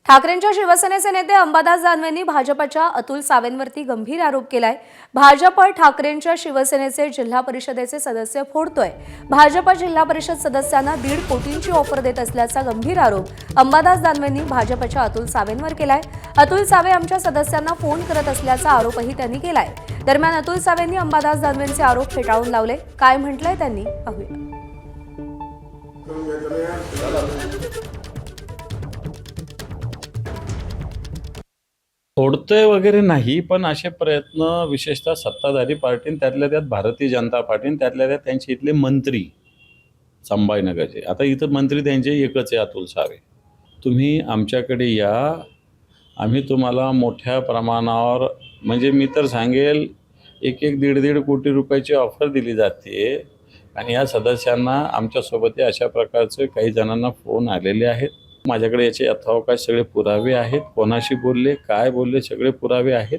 ठाकरेंच्या शिवसेनेचे नेते अंबादास दानवेंनी भाजपच्या अतुल सावेंवरती गंभीर आरोप केलाय। भाजप ठाकरेंच्या शिवसेनेचे जिल्हा परिषदेचे सदस्य फोडतोय। भाजप जिल्हा परिषद सदस्यांना 1.5 कोटींची ऑफर देत असल्याचा गंभीर आरोप अंबादास दानवेंनी भाजपच्या अतुल सावेंवर केलाय। अतुल सावे आमच्या सदस्यांना फोन करत असल्याचा आरोपही त्यांनी केलाय। दरम्यान अतुल सावेंनी अंबादास दानवेंचे आरोप फेटाळून लावले। काय म्हटलंय त्यांनी पाहूया। फोडतोय वगैरे नाही, पण असे प्रयत्न विशेषतः सत्ताधारी पार्टी त्यातल्या त्यात भारतीय जनता पार्टी त्यातल्या त्यात त्यांचे इथले मंत्री संभाजीनगरचे, आता इथं मंत्री त्यांचे एकच आहे, अतुल सावे। तुम्ही आमच्याकडे या, आम्ही तुम्हाला मोठ्या प्रमाणावर, म्हणजे मी तर सांगेल 1-1.5 कोटी रुपयाची ऑफर दिली जाते आणि या सदस्यांना आमच्यासोबत अशा प्रकारचे काही जणांना फोन आलेले आहेत। माझ्याकडे याचे यथावकाश सगळे पुरावे आहेत, कोणाशी बोलले, काय बोलले, सगळे पुरावे आहेत।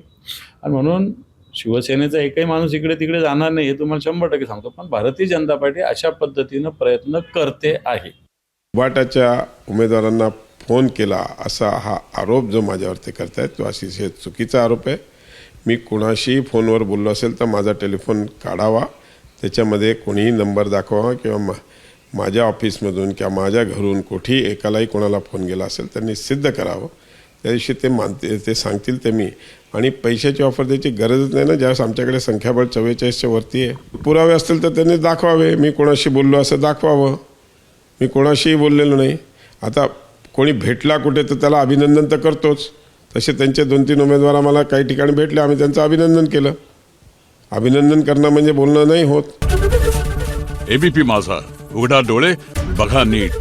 आणि म्हणून शिवसेनेचा एकही माणूस इकडे तिकडे जाणार नाही हे तुम्हाला 100% सांगतो। पण भारतीय जनता पार्टी अशा पद्धतीनं प्रयत्न करते आहे। उभाटाच्या उमेदवारांना फोन केला असा हा आरोप जो माझ्यावरती करतायत तो अतिशय चुकीचा आरोप आहे। मी कोणाशी फोनवर बोललो असेल तर माझा टेलिफोन काढावा, त्याच्यामध्ये कोणीही नंबर दाखवावा किंवा माझ्या ऑफिसमधून किंवा माझ्या घरून कुठेही एकालाही कोणाला फोन गेला असेल त्यांनी सिद्ध करावं। त्या दिवशी ते सांगतील ते मी, आणि पैशाची ऑफर द्यायची गरजच नाही ना, ज्यावेळेस आमच्याकडे संख्याबळ 44च्या वरती आहे। पुरावे असतील तर त्यांनी दाखवावे, मी कोणाशी बोललो असं दाखवावं। मी कोणाशीही बोललेलो नाही। आता कोणी भेटला कुठे तर त्याला अभिनंदन तर करतोच, तसे त्यांचे 2-3 उमेदवार आम्हाला काही ठिकाणी भेटले, आम्ही त्यांचं अभिनंदन केलं। अभिनंदन करणं म्हणजे बोलणं नाही होत। एबीपी माझा, उघडा डोळे बघा नीट।